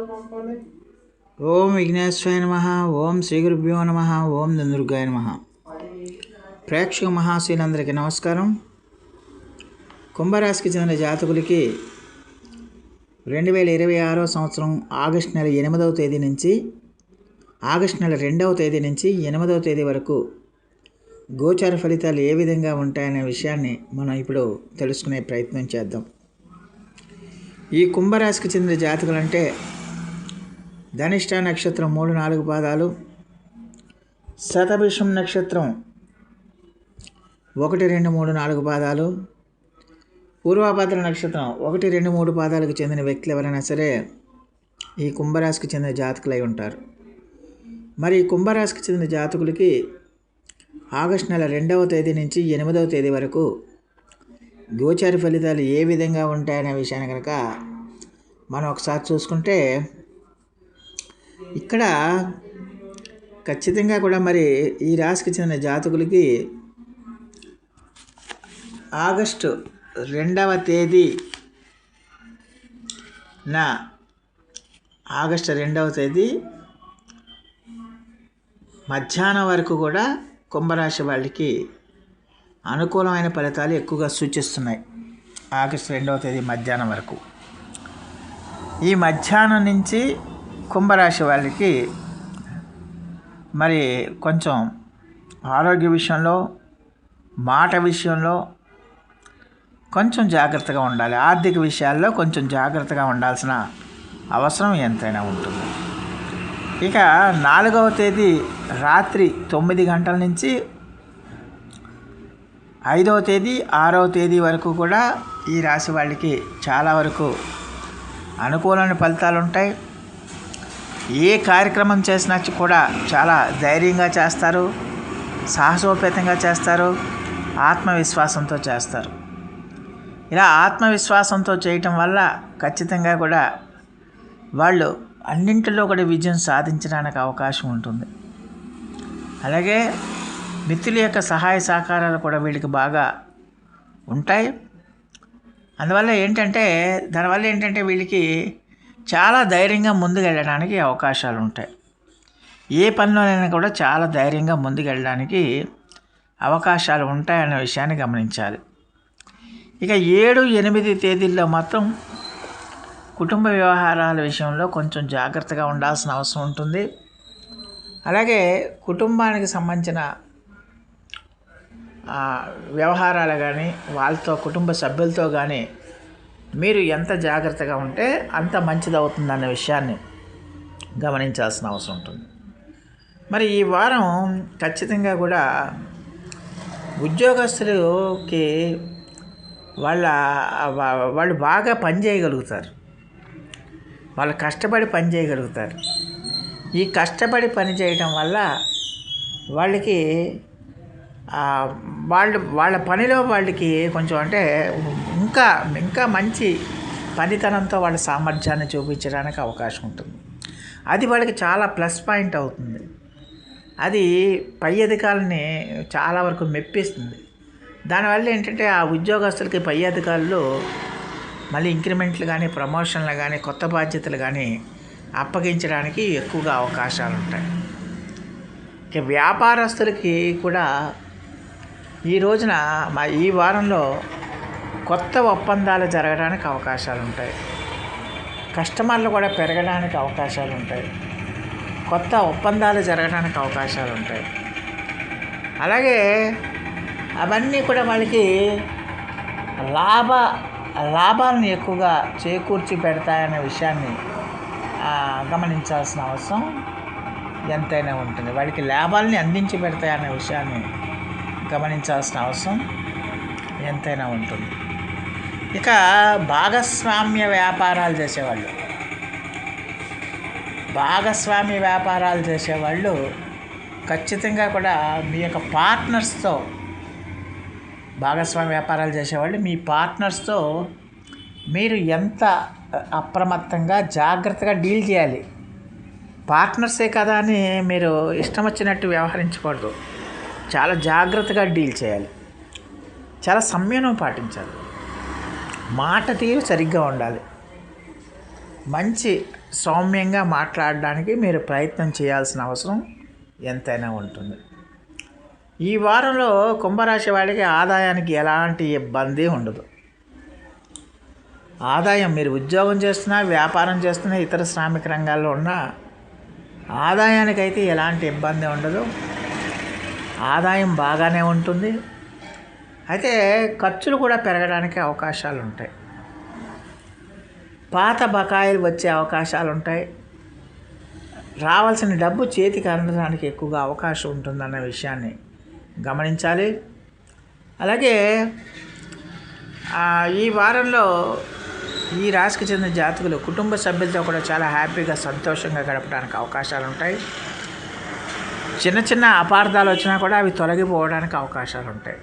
ఓం విఘ్నేశ్వరాయ నమః. ఓం శ్రీ గురుభ్యో నమః. ఓం దుర్గాయ నమః. ప్రేక్షక మహాశీలందరికీ నమస్కారం. కుంభరాశికి చెందిన జాతకులకి 2026 సంవత్సరం ఆగస్టు నెల 8వ తేదీ నుంచి ఆగస్టు నెల 2వ తేదీ నుంచి 8వ తేదీ వరకు గోచార ఫలితాలు ఏ విధంగా ఉంటాయనే విషయాన్ని మనం ఇప్పుడు తెలుసుకునే ప్రయత్నం చేద్దాం. ఈ కుంభరాశికి చెందిన జాతకులంటే ధనిష్ట నక్షత్రం 3-4 పాదాలు, శతభిషం నక్షత్రం 1-2-3-4 పాదాలు, పూర్వభద్ర నక్షత్రం 1-2-3 పాదాలకు చెందిన వ్యక్తులు ఎవరైనా సరే ఈ కుంభరాశికి చెందిన జాతకులై ఉంటారు. మరి ఈ కుంభరాశికి చెందిన జాతకులకి ఆగస్టు నెల 2వ తేదీ నుంచి 8వ తేదీ వరకు గోచార ఫలితాలు ఏ విధంగా ఉంటాయనే విషయాన్ని కనుక మనం ఒకసారి చూసుకుంటే, ఇక్కడ ఖచ్చితంగా కూడా మరి ఈ రాశికి చెందిన జాతకులకి ఆగస్టు 2వ తేదీ మధ్యాహ్నం వరకు కూడా కుంభరాశి వాళ్ళకి అనుకూలమైన ఫలితాలు ఎక్కువగా సూచిస్తున్నాయి. ఆగస్టు 2వ తేదీ మధ్యాహ్నం వరకు, ఈ మధ్యాహ్నం నుంచి కుంభరాశి వాళ్ళకి మరి కొంచెం ఆరోగ్య విషయంలో, మాట విషయంలో కొంచెం జాగ్రత్తగా ఉండాలి. ఆర్థిక విషయాల్లో కొంచెం జాగ్రత్తగా ఉండాల్సిన అవసరం ఎంతైనా ఉంటుంది. ఇక 4వ తేదీ రాత్రి 9 గంటల నుంచి 5వ తేదీ 6వ తేదీ వరకు కూడా ఈ రాశి వాళ్ళకి చాలా వరకు అనుకూలమైన ఫలితాలు ఉంటాయి. ఏ కార్యక్రమం చేసినా కూడా చాలా ధైర్యంగా చేస్తారు, సాహసోపేతంగా చేస్తారు, ఆత్మవిశ్వాసంతో చేస్తారు. ఇలా ఆత్మవిశ్వాసంతో చేయటం వల్ల ఖచ్చితంగా కూడా వాళ్ళు అన్నింటిలో కూడా విజయం సాధించడానికి అవకాశం ఉంటుంది. అలాగే మిత్రుల యొక్క సహాయ సహకారాలు కూడా వీళ్ళకి బాగా ఉంటాయి. దానివల్ల ఏంటంటే వీళ్ళకి చాలా ధైర్యంగా ముందుకెళ్ళడానికి అవకాశాలు ఉంటాయి. ఏ పనిలోనైనా కూడా చాలా ధైర్యంగా ముందుకెళ్ళడానికి అవకాశాలు ఉంటాయనే విషయాన్ని గమనించాలి. ఇక 7-8 తేదీల్లో మాత్రం కుటుంబ వ్యవహారాల విషయంలో కొంచెం జాగ్రత్తగా ఉండాల్సిన అవసరం ఉంటుంది. అలాగే కుటుంబానికి సంబంధించిన వ్యవహారాలు కానీ, వాళ్ళతో కుటుంబ సభ్యులతో కానీ మీరు ఎంత జాగ్రత్తగా ఉంటే అంత మంచిది అవుతుందన్న విషయాన్ని గమనించాల్సిన అవసరం ఉంటుంది. మరి ఈ వారం ఖచ్చితంగా ఉద్యోగస్తులకి వాళ్ళు బాగా పనిచేయగలుగుతారు. వాళ్ళు కష్టపడి పని చేయగలుగుతారు. ఈ కష్టపడి పని చేయడం వల్ల వాళ్ళకి వాళ్ళ పనిలో వాళ్ళకి కొంచెం ఇంకా మంచి పనితనంతో వాళ్ళ సామర్థ్యాన్ని చూపించడానికి అవకాశం ఉంటుంది. అది వాళ్ళకి చాలా ప్లస్ పాయింట్ అవుతుంది. అది పై అధికారులని చాలా వరకు మెప్పిస్తుంది. దానివల్ల ఏంటంటే ఆ ఉద్యోగస్తులకి పై అధికారులు మళ్ళీ ఇంక్రిమెంట్లు కానీ, ప్రమోషన్లు కానీ, కొత్త బాధ్యతలు కానీ అప్పగించడానికి ఎక్కువగా అవకాశాలు ఉంటాయి. ఇక వ్యాపారస్తులకి కూడా ఈ రోజున ఈ వారంలో కొత్త ఒప్పందాలు జరగడానికి అవకాశాలు ఉంటాయి. కస్టమర్లు కూడా పెరగడానికి అవకాశాలు ఉంటాయి. కొత్త ఒప్పందాలు జరగడానికి అవకాశాలు ఉంటాయి. అలాగే అవన్నీ కూడా వాళ్ళకి లాభాలను ఎక్కువగా చేకూర్చి పెడతాయనే విషయాన్ని గమనించాల్సిన అవసరం ఎంతైనా ఉంటుంది. వాడికి లాభాలని అందించి పెడతాయనే విషయాన్ని గమనించాల్సిన అవసరం ఎంతైనా ఉంటుంది. ఇక భాగస్వామ్య వ్యాపారాలు చేసేవాళ్ళు ఖచ్చితంగా కూడా మీ యొక్క పార్ట్నర్స్తో మీ పార్ట్నర్స్తో మీరు ఎంత అప్రమత్తంగా జాగ్రత్తగా డీల్ చేయాలి. పార్ట్నర్సే కదా అని మీరు ఇష్టం వచ్చినట్టు వ్యవహరించకూడదు. చాలా జాగ్రత్తగా డీల్ చేయాలి. చాలా సంయమనం పాటించాలి. మాట తీరు సరిగ్గా ఉండాలి. మంచి సౌమ్యంగా మాట్లాడడానికి మీరు ప్రయత్నం చేయాల్సిన అవసరం ఎంతైనా ఉంటుంది. ఈ వారంలో కుంభరాశి వాళ్ళకి ఆదాయానికి ఎలాంటి ఇబ్బంది ఉండదు. ఆదాయం మీరు ఉద్యోగం చేస్తున్నా, వ్యాపారం చేస్తున్నా, ఇతర శ్రామిక రంగాల్లో ఉన్న ఆదాయానికైతే ఎలాంటి ఇబ్బంది ఉండదు. ఆదాయం బాగానే ఉంటుంది. అయితే ఖర్చులు కూడా పెరగడానికి అవకాశాలు ఉంటాయి. పాత బకాయిలు వచ్చే అవకాశాలు ఉంటాయి. రావాల్సిన డబ్బు చేతికి అందడానికి ఎక్కువగా అవకాశం ఉంటుందన్న విషయాన్ని గమనించాలి. అలాగే ఈ వారంలో ఈ రాశికి చెందిన జాతకులు కుటుంబ సభ్యులతో కూడా చాలా హ్యాపీగా సంతోషంగా గడపడానికి అవకాశాలు ఉంటాయి. చిన్న చిన్న అపార్థాలు వచ్చినా కూడా అవి తొలగిపోవడానికి అవకాశాలు ఉంటాయి.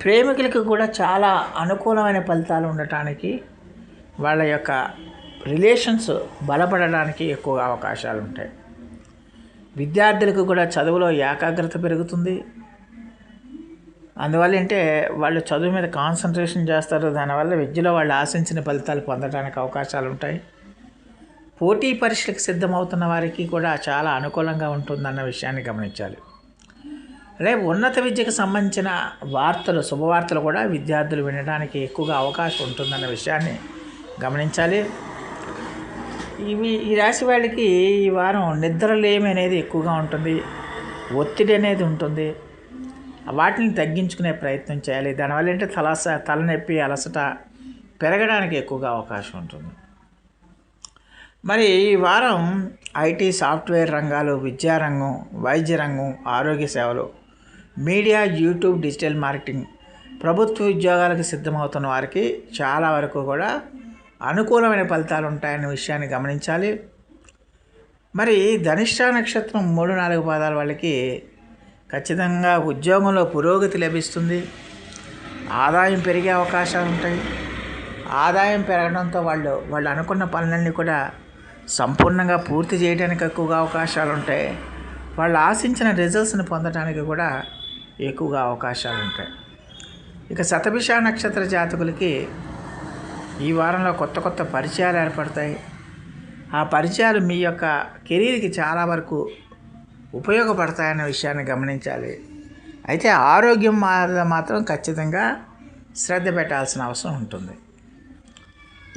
ప్రేమికులకు కూడా చాలా అనుకూలమైన ఫలితాలు ఉండటానికి, వాళ్ళ యొక్క రిలేషన్స్ బలపడడానికి ఎక్కువగా అవకాశాలు ఉంటాయి. విద్యార్థులకు కూడా చదువులో ఏకాగ్రత పెరుగుతుంది. అందువల్ల అంటే వాళ్ళు చదువు మీద కాన్సన్ట్రేషన్ చేస్తారు. దానివల్ల విద్యలో వాళ్ళు ఆశించిన ఫలితాలు పొందడానికి అవకాశాలు ఉంటాయి. పోటీ పరీక్షలకు సిద్ధమవుతున్న వారికి కూడా చాలా అనుకూలంగా ఉంటుందన్న విషయాన్ని గమనించాలి. రేపు ఉన్నత విద్యకు సంబంధించిన వార్తలు, శుభవార్తలు కూడా విద్యార్థులు వినడానికి ఎక్కువగా అవకాశం ఉంటుందన్న విషయాన్ని గమనించాలి. ఈ రాశి వాళ్ళకి ఈ వారం నిద్రలేమి అనేది ఎక్కువగా ఉంటుంది. ఒత్తిడి అనేది ఉంటుంది. వాటిని తగ్గించుకునే ప్రయత్నం చేయాలి. దానివల్ల ఏంటంటే తలనొప్పి, అలసట పెరగడానికి ఎక్కువగా అవకాశం ఉంటుంది. మరి ఈ వారం ఐటీ, సాఫ్ట్వేర్ రంగాలు, విద్యారంగం, వైద్య రంగం, ఆరోగ్య సేవలు, మీడియా, యూట్యూబ్, డిజిటల్ మార్కెటింగ్, ప్రభుత్వ ఉద్యోగాలకు సిద్ధమవుతున్న వారికి చాలా వరకు కూడా అనుకూలమైన ఫలితాలు ఉంటాయనే విషయాన్ని గమనించాలి. మరి ధనిష్ట నక్షత్రం 3-4 పాదాల వాళ్ళకి ఖచ్చితంగా ఉద్యోగంలో పురోగతి లభిస్తుంది. ఆదాయం పెరిగే అవకాశాలు ఉంటాయి. ఆదాయం పెరగడంతో వాళ్ళు అనుకున్న పనులన్నీ కూడా సంపూర్ణంగా పూర్తి చేయడానికి ఎక్కువగా అవకాశాలు ఉంటాయి. వాళ్ళు ఆశించిన రిజల్ట్స్ని పొందడానికి కూడా ఎక్కువగా అవకాశాలు ఉంటాయి. ఇక శతభిష నక్షత్ర జాతకులకి ఈ వారంలో కొత్త కొత్త పరిచయాలు ఏర్పడతాయి. ఆ పరిచయాలు మీ యొక్క కెరీర్కి చాలా వరకు ఉపయోగపడతాయన్న విషయాన్ని గమనించాలి. అయితే ఆరోగ్యం మాత్రం ఖచ్చితంగా శ్రద్ధ పెట్టాల్సిన అవసరం ఉంటుంది.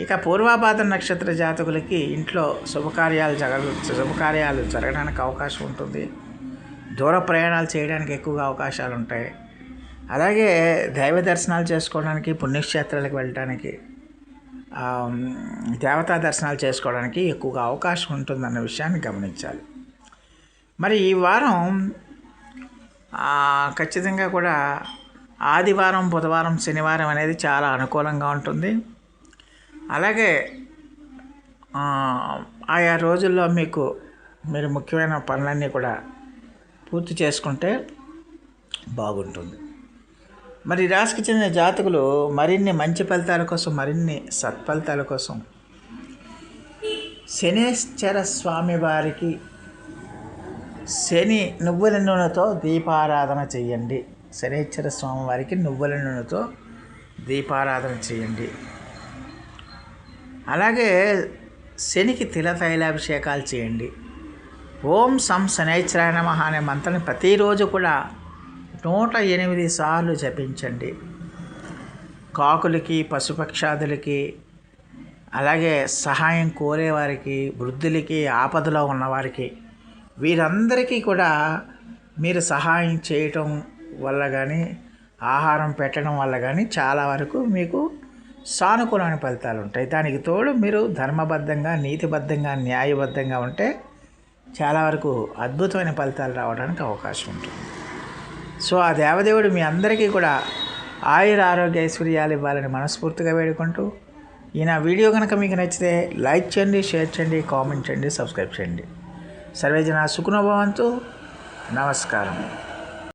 ఇక పూర్వాభాద్ర నక్షత్ర జాతకులకి ఇంట్లో శుభకార్యాలు జరగడానికి అవకాశం ఉంటుంది. దూర ప్రయాణాలు చేయడానికి ఎక్కువగా అవకాశాలు ఉంటాయి. అలాగే దైవ దర్శనాలు చేసుకోవడానికి, పుణ్యక్షేత్రాలకు వెళ్ళడానికి, దేవతా దర్శనాలు చేసుకోవడానికి ఎక్కువగా అవకాశం ఉంటుందన్న విషయాన్ని గమనించాలి. మరి ఈ వారం ఖచ్చితంగా కూడా ఆదివారం, బుధవారం, శనివారం అనేది చాలా అనుకూలంగా ఉంటుంది. అలాగే ఆయా రోజుల్లో మీరు ముఖ్యమైన పనులన్నీ కూడా పూర్తి చేసుకుంటే బాగుంటుంది. మరి రాశికి చెందిన జాతకులు మరిన్ని మంచి ఫలితాల కోసం, మరిన్ని సత్ఫలితాల కోసం శనేశ్వర స్వామి వారికి శని నువ్వుల నూనెతో దీపారాధన చేయండి. శనేశ్వర స్వామి వారికి నువ్వుల నూనెతో దీపారాధన చేయండి. అలాగే శనికి తిల తైలాభిషేకాలు చేయండి. ఓం సం శనైశ్వరాయ నమః అనే మంత్రాన్ని ప్రతిరోజు కూడా 108 సార్లు జపించండి. కాకులకి, పశుపక్షాదులకి, అలాగే సహాయం కోరేవారికి, వృద్ధులకి, ఆపదలో ఉన్నవారికి, వీరందరికీ కూడా మీరు సహాయం చేయటం వల్ల కానీ, ఆహారం పెట్టడం వల్ల కానీ చాలా వరకు మీకు సానుకూలమైన ఫలితాలు ఉంటాయి. దానికి తోడు మీరు ధర్మబద్ధంగా, నీతిబద్ధంగా, న్యాయబద్ధంగా ఉంటే చాలా వరకు అద్భుతమైన ఫలితాలు రావడానికి అవకాశం ఉంటుంది. సో ఆ దేవదేవుడు మీ అందరికీ కూడా ఆయుర ఆరోగ్య ఐశ్వర్యాలు ఇవ్వాలని మనస్ఫూర్తిగా వేడుకుంటూ, ఈ నా వీడియో కనుక మీకు నచ్చితే లైక్ చేయండి, షేర్ చేయండి, కామెంట్ చేయండి, సబ్స్క్రైబ్ చేయండి. సర్వే జనా సుఖినో భవంతు. నమస్కారం.